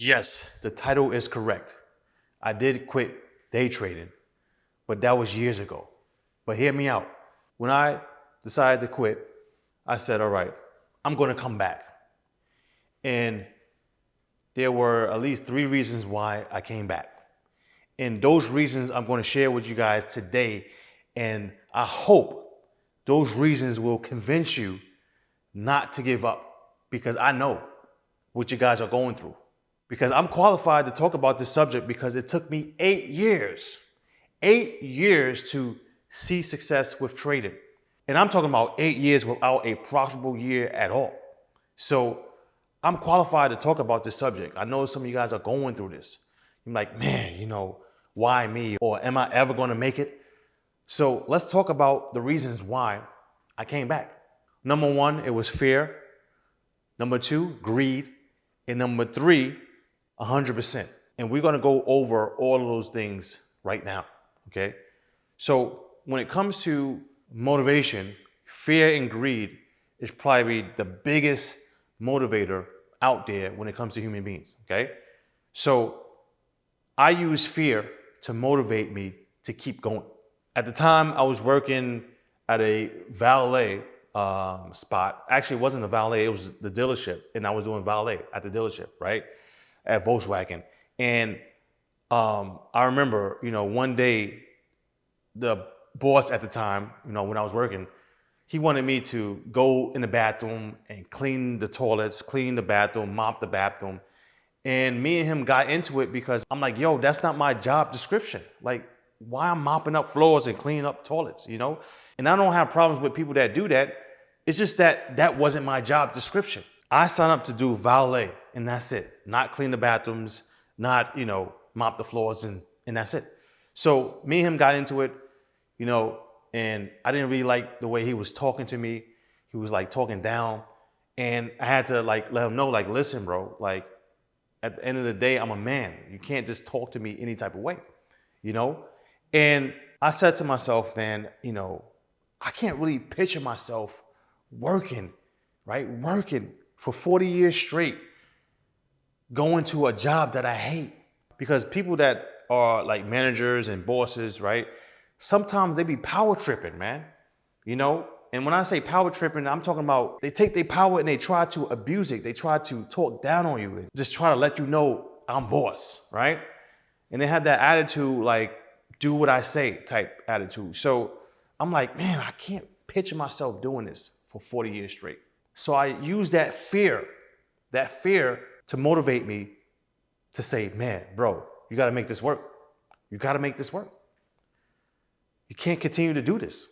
Yes, the title is correct. I did quit day trading, but that was years ago. But hear me out. When I decided to quit, I said, all right, I'm going to come back. And there were at least 3 reasons why I came back. And those reasons I'm going to share with you guys today. And I hope those reasons will convince you not to give up, because I know what you guys are going through. Because I'm qualified to talk about this subject because it took me 8 years to see success with trading. And I'm talking about 8 years without a profitable year at all. So I'm qualified to talk about this subject. I know some of you guys are going through this. You're like, man, why me? Or am I ever going to make it? So let's talk about the reasons why I came back. Number one, it was fear. Number two, greed. And number three, 100%. And we're going to go over all of those things right now. Okay. So when it comes to motivation, fear and greed is probably the biggest motivator out there when it comes to human beings. Okay. So I use fear to motivate me to keep going. At the time, I was working at a valet spot. Actually, it wasn't a valet, it was the dealership. And I was doing valet at the dealership, right? At Volkswagen. And I remember, one day the boss at the time, when I was working, he wanted me to go in the bathroom and clean the toilets, clean the bathroom, mop the bathroom. And me and him got into it because I'm like, yo, that's not my job description. Like, why I'm mopping up floors and cleaning up toilets, And I don't have problems with people that do that. It's just that wasn't my job description. I signed up to do valet, and that's it. Not clean the bathrooms, not, mop the floors, and that's it. So me and him got into it, and I didn't really like the way he was talking to me. He was like talking down, and I had to let him know, listen, bro, at the end of the day, I'm a man. You can't just talk to me any type of way, And I said to myself, man, I can't really picture myself working for 40 years straight, going to a job that I hate. Because people that are like managers and bosses, right? Sometimes they be power tripping, man. And when I say power tripping, I'm talking about they take their power and they try to abuse it. They try to talk down on you and just try to let you know I'm boss, right? And they have that attitude, like, do what I say type attitude. So I'm like, man, I can't picture myself doing this for 40 years straight. So I use that fear to motivate me to say, man, bro, you got to make this work. You got to make this work. You can't continue to do this,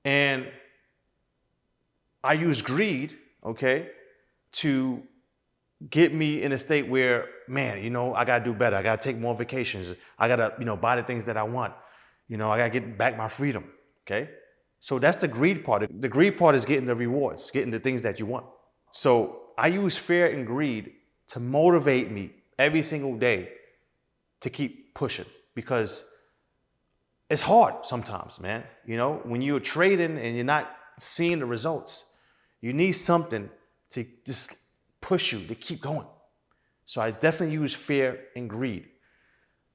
And I use greed, okay, to get me in a state where, man, I got to do better. I got to take more vacations. I got to, buy the things that I want. I got to get back my freedom, okay? So that's the greed part. The greed part is getting the rewards, getting the things that you want. So I use fear and greed to motivate me every single day to keep pushing, because it's hard sometimes, man. When you're trading and you're not seeing the results, you need something to just push you to keep going. So I definitely use fear and greed.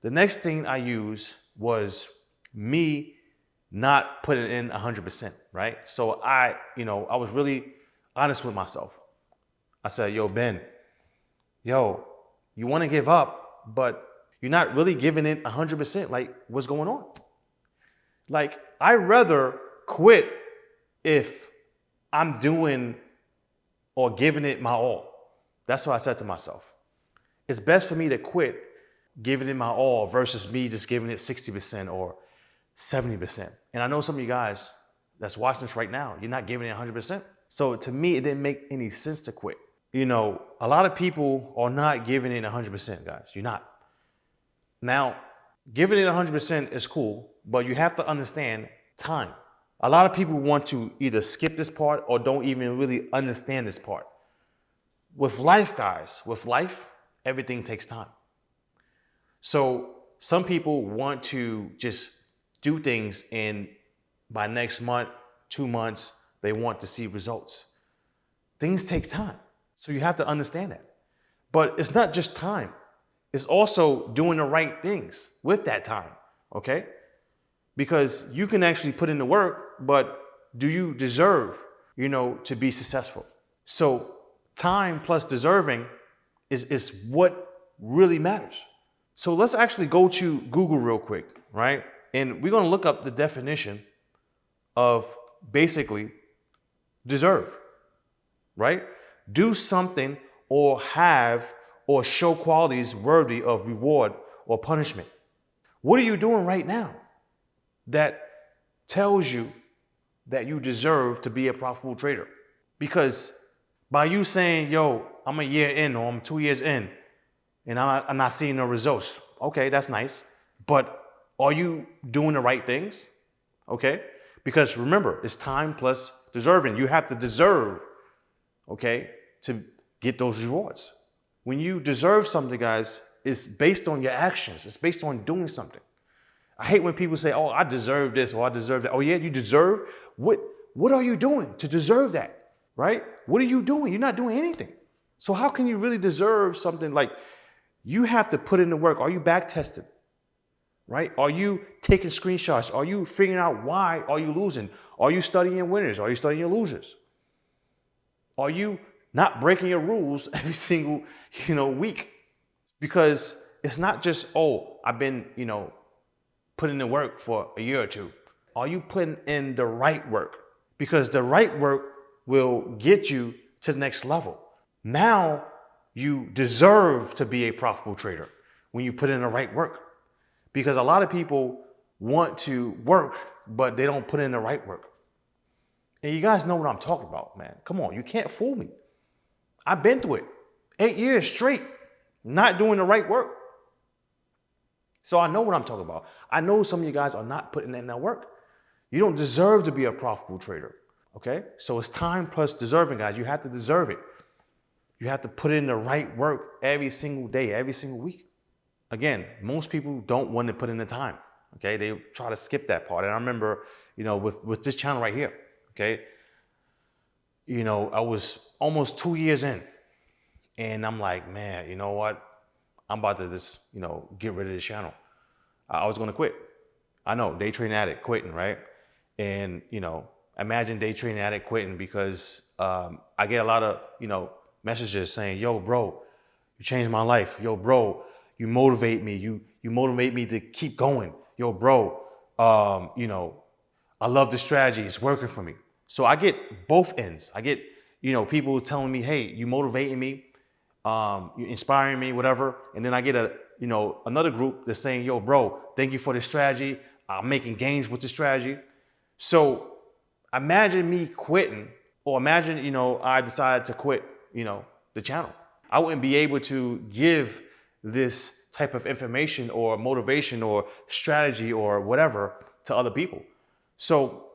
The next thing I used was me not putting in 100%, right? So I was really honest with myself. I said, yo, Ben, you want to give up, but you're not really giving it 100%. Like, what's going on? Like, I'd rather quit if I'm doing or giving it my all. That's what I said to myself. It's best for me to quit giving it my all versus me just giving it 60% or 70%. And I know some of you guys that's watching this right now, you're not giving it 100%. So to me, it didn't make any sense to quit. A lot of people are not giving it 100%, guys. You're not. Now, giving it 100% is cool, but you have to understand time. A lot of people want to either skip this part or don't even really understand this part. With life, guys, everything takes time. So some people want to just do things and by next month, 2 months, they want to see results. Things take time. So you have to understand that. But it's not just time. It's also doing the right things with that time, okay? Because you can actually put in the work, but do you deserve, to be successful? So time plus deserving is what really matters. So let's actually go to Google real quick, right? And we're going to look up the definition of basically deserve, right? Do something or have or show qualities worthy of reward or punishment. What are you doing right now that tells you that you deserve to be a profitable trader? Because by you saying, yo, I'm a year in or I'm 2 years in and I'm not seeing no results, okay, that's nice. But are you doing the right things? Okay? Because remember, it's time plus deserving. You have to deserve, okay, to get those rewards. When you deserve something, guys, it's based on your actions. It's based on doing something. I hate when people say, oh, I deserve this or I deserve that. Oh, yeah, you deserve? What are you doing to deserve that, right? What are you doing? You're not doing anything. So how can you really deserve something? Like, you have to put in the work. Are you back tested, right? Are you taking screenshots? Are you figuring out why are you losing? Are you studying your winners? Are you studying your losers? Are you not breaking your rules every single, week? Because it's not just, oh, I've been, putting in the work for a year or two. Are you putting in the right work? Because the right work will get you to the next level. Now you deserve to be a profitable trader when you put in the right work. Because a lot of people want to work, but they don't put in the right work. And you guys know what I'm talking about, man. Come on, you can't fool me. I've been through it. 8 years straight, not doing the right work. So I know what I'm talking about. I know some of you guys are not putting in that work. You don't deserve to be a profitable trader, okay? So it's time plus deserving, guys. You have to deserve it. You have to put in the right work every single day, every single week. Again, most people don't want to put in the time, okay? They try to skip that part. And I remember, with this channel right here, okay? I was almost 2 years in and I'm like, man, you know what? I'm about to just, get rid of this channel. I was going to quit. I know, day trading addict quitting, right? And, imagine day trading addict quitting because I get a lot of, messages saying, yo, bro, you changed my life. Yo, bro, you motivate me. You motivate me to keep going. Yo, bro, I love the strategy. It's working for me. So I get both ends. I get, people telling me, hey, you motivating me. You inspiring me, whatever. And then I get another group that's saying, yo, bro, thank you for the strategy. I'm making gains with the strategy. So imagine me quitting, or imagine, I decided to quit, the channel. I wouldn't be able to give this type of information or motivation or strategy or whatever to other people. So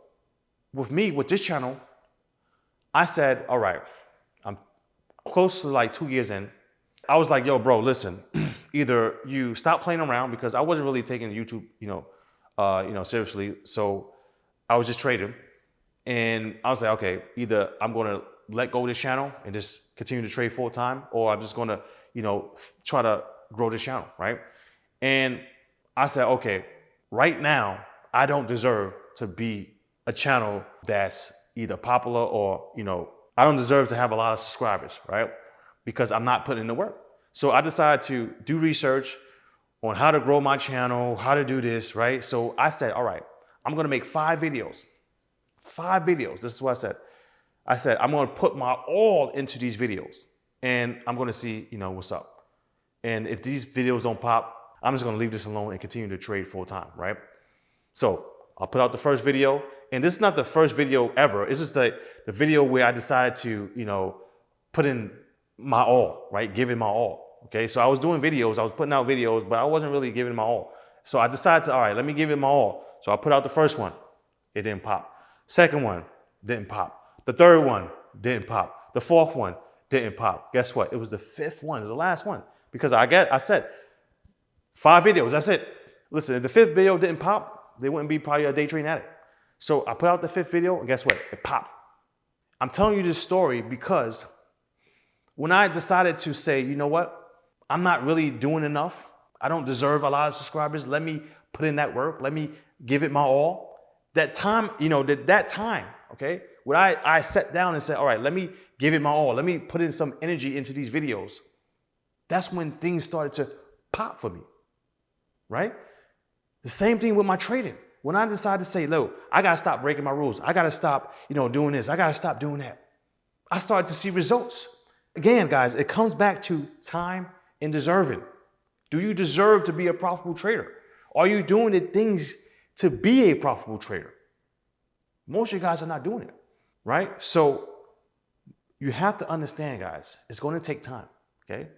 with me, with this channel, I said, all right, I'm close to like 2 years in. I was like, yo, bro, listen, either you stop playing around, because I wasn't really taking YouTube, seriously. So I was just trading, and I was like, okay, either I'm going to let go of this channel and just continue to trade full time, or I'm just going to, try to grow this channel, right? And I said, okay, right now, I don't deserve to be a channel that's either popular or, I don't deserve to have a lot of subscribers, right? Because I'm not putting in the work. So I decided to do research on how to grow my channel, how to do this, right? So I said, all right, I'm going to make 5 videos. 5 videos. This is what I said. I said, I'm going to put my all into these videos, and I'm going to see, what's up. And if these videos don't pop, I'm just going to leave this alone and continue to trade full time, right? So I'll put out the first video, and this is not the first video ever. It's just the video where I decided to, put in my all, right? Give it my all, okay? So I was doing videos, I was putting out videos, but I wasn't really giving my all. So I decided to, all right, let me give it my all. So I put out the first one, it didn't pop. Second one, didn't pop. The third one, didn't pop. The fourth one, didn't pop. Guess what? It was the 5th one, the last one. Because I said 5 videos, that's it. Listen, if the 5th video didn't pop, they wouldn't be probably a day trading addict. So I put out the 5th video, and guess what? It popped. I'm telling you this story because When I decided to say, you know what, I'm not really doing enough. I don't deserve a lot of subscribers. Let me put in that work. Let me give it my all. That time, that time, okay, when I sat down and said, all right, let me give it my all. Let me put in some energy into these videos. That's when things started to pop for me, right? The same thing with my trading. When I decided to say, look, I got to stop breaking my rules. I got to stop, doing this. I got to stop doing that. I started to see results. Again, guys, it comes back to time and deserving. Do you deserve to be a profitable trader? Are you doing the things to be a profitable trader? Most of you guys are not doing it, right? So you have to understand, guys, it's going to take time, okay?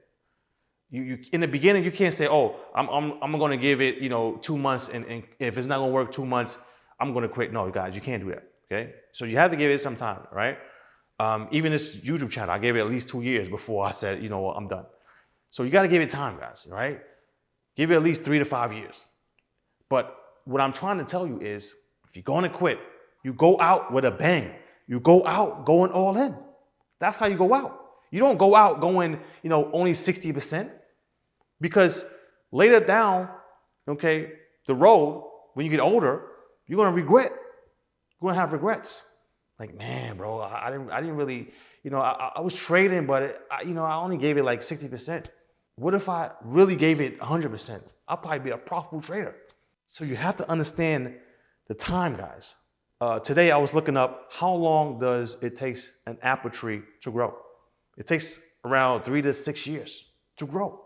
You in the beginning, you can't say, oh, I'm going to give it, 2 months, and if it's not going to work 2 months, I'm going to quit. No, guys, you can't do that, okay? So you have to give it some time, right? Even this YouTube channel, I gave it at least 2 years before I said, you know what, I'm done. So you got to give it time, guys, right? Give it at least 3 to 5 years. But what I'm trying to tell you is, if you're going to quit, you go out with a bang. You go out going all in. That's how you go out. You don't go out going, only 60%. Because later down, okay, the road, when you get older, you're going to regret. You're going to have regrets. Like, man, bro, I didn't really, I was trading, but I only gave it like 60%. What if I really gave it 100%? I'll probably be a profitable trader. So you have to understand the time, guys. Today I was looking up how long does it take an apple tree to grow. It takes around 3 to 6 years to grow.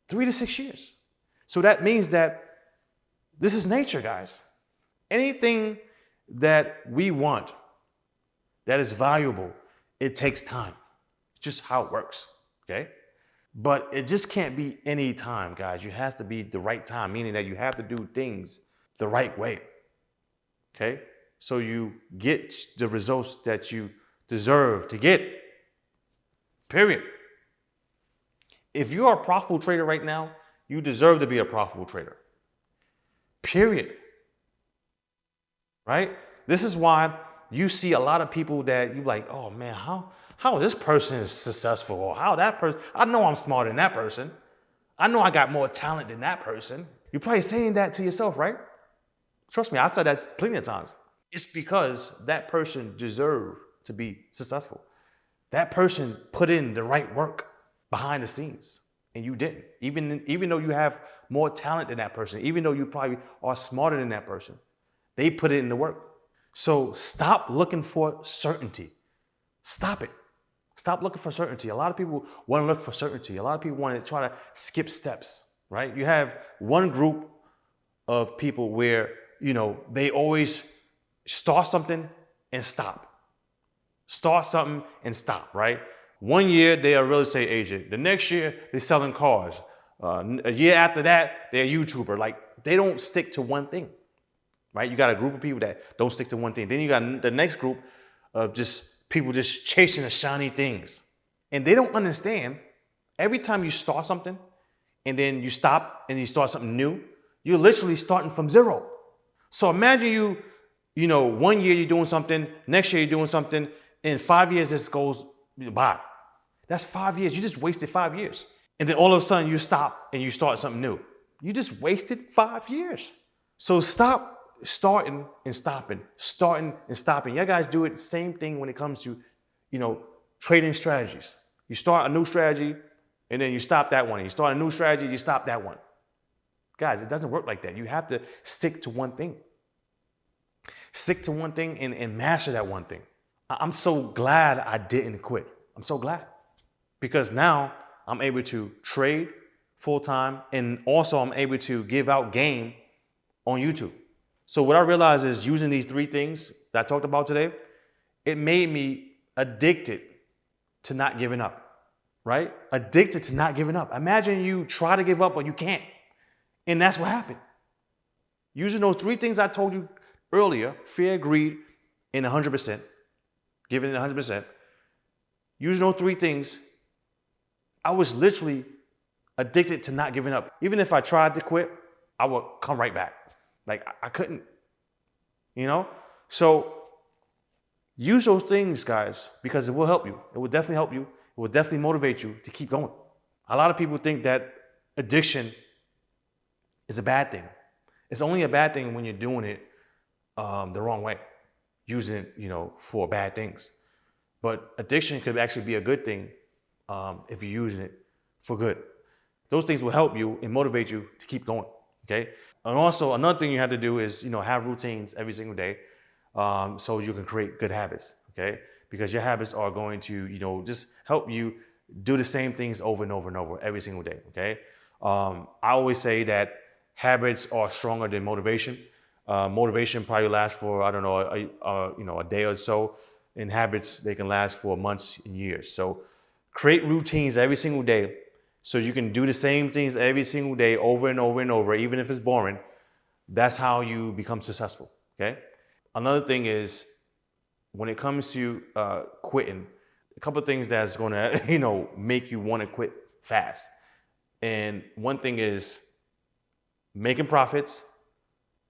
3 to 6 years. So that means that this is nature, guys. Anything that we want that is valuable, it takes time. It's just how it works, okay? But it just can't be any time, guys. You have to be the right time, meaning that you have to do things the right way, okay? So you get the results that you deserve to get, period. If you are a profitable trader right now, you deserve to be a profitable trader, period, right? This is why you see a lot of people that you like, oh man, how this person is successful, or how that person, I know I'm smarter than that person. I know I got more talent than that person. You're probably saying that to yourself, right? Trust me, I've said that plenty of times. It's because that person deserved to be successful. That person put in the right work behind the scenes, and you didn't. Even though you have more talent than that person, even though you probably are smarter than that person, they put it in the work. So stop looking for certainty. Stop it. Stop looking for certainty. A lot of people want to look for certainty. A lot of people want to try to skip steps, right? You have one group of people where, they always start something and stop. Start something and stop, right? 1 year, they're a real estate agent. The next year, they're selling cars. A year after that, they're a YouTuber. Like, they don't stick to one thing, right? You got a group of people that don't stick to one thing. Then you got the next group of just people just chasing the shiny things. And they don't understand, every time you start something and then you stop and you start something new, you're literally starting from zero. So imagine you 1 year you're doing something, next year you're doing something, in 5 years this goes by. That's 5 years. You just wasted 5 years. And then all of a sudden you stop and you start something new. You just wasted 5 years. So stop starting and stopping, starting and stopping. You guys do it the same thing when it comes to, trading strategies. You start a new strategy and then you stop that one. You start a new strategy, you stop that one. Guys, it doesn't work like that. You have to stick to one thing. Stick to one thing and master that one thing. I'm so glad I didn't quit. I'm so glad. Because now I'm able to trade full time, and also I'm able to give out game on YouTube. So what I realized is, using these 3 things that I talked about today, it made me addicted to not giving up, right? Addicted to not giving up. Imagine you try to give up, but you can't. And that's what happened. Using those 3 things I told you earlier, fear, greed, and 100%, giving it 100%. Using those 3 things, I was literally addicted to not giving up. Even if I tried to quit, I would come right back. Like, I couldn't, So use those things, guys, because it will help you. It will definitely help you. will definitely motivate you to keep going. A lot of people think that addiction is a bad thing. It's only a bad thing when you're doing it the wrong way, using it, for bad things. But addiction could actually be a good thing if you're using it for good. Those things will help you and motivate you to keep going. Okay. And also another thing you have to do is, have routines every single day, so you can create good habits. Okay. Because your habits are going to, just help you do the same things over and over and over every single day. Okay. I always say that habits are stronger than motivation. Motivation probably lasts for, I don't know, a day or so. In habits, they can last for months and years. So create routines every single day so you can do the same things every single day over and over and over, even if it's boring. That's how you become successful. Okay. Another thing is, when it comes to quitting, a couple of things that's going to, make you want to quit fast. And one thing is making profits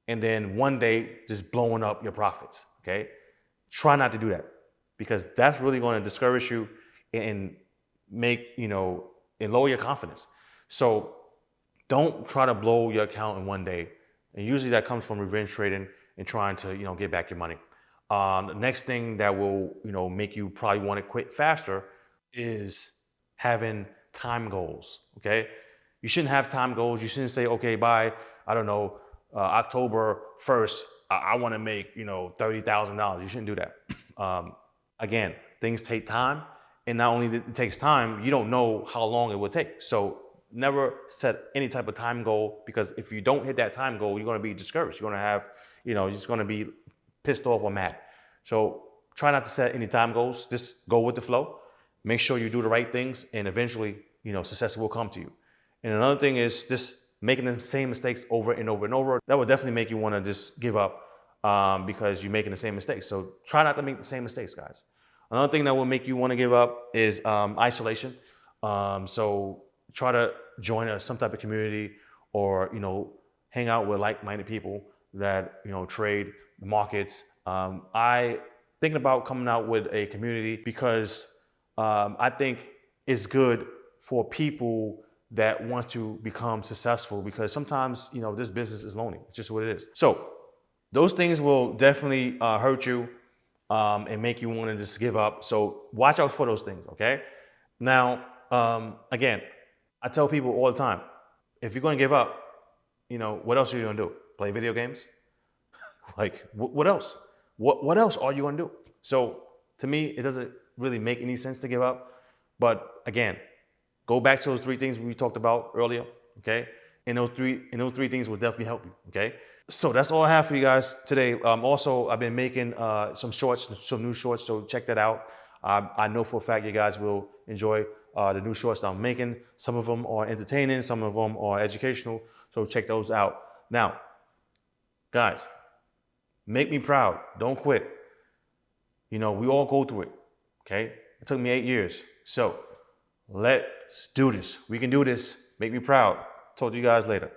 and then one day just blowing up your profits. Okay. Try not to do that, because that's really going to discourage you and make, and lower your confidence. So don't try to blow your account in one day. And usually that comes from revenge trading and trying to, get back your money. The next thing that will, make you probably want to quit faster is having time goals. Okay. You shouldn't have time goals. You shouldn't say, okay, by, I don't know, October 1st, I want to make, $30,000. You shouldn't do that. Again, things take time. And not only it takes time, you don't know how long it will take. So never set any type of time goal, because if you don't hit that time goal, you're going to be discouraged. You're going to have, you're just going to be pissed off or mad. So try not to set any time goals. Just go with the flow. Make sure you do the right things, and eventually, success will come to you. And another thing is just making the same mistakes over and over and over. That will definitely make you want to just give up, because you're making the same mistakes. So try not to make the same mistakes, guys. Another thing that will make you want to give up is isolation. So try to join some type of community, or hang out with like-minded people that trade the markets. I thinking about coming out with a community, because I think it's good for people that want to become successful, because sometimes this business is lonely. It's just what it is. So those things will definitely hurt you and make you want to just give up. So watch out for those things. Okay. Now, again, I tell people all the time, if you're going to give up, what else are you going to do? Play video games? Like, what else? What else are you going to do? So to me, it doesn't really make any sense to give up. But again, go back to those three things we talked about earlier. Okay. And those three things will definitely help you. Okay. So that's all I have for you guys today. Also, I've been making some new shorts. So check that out. I know for a fact you guys will enjoy the new shorts that I'm making. Some of them are entertaining. Some of them are educational. So check those out. Now, guys, make me proud. Don't quit. We all go through it. Okay. It took me 8 years. So let's do this. We can do this. Make me proud. Talk to you guys later.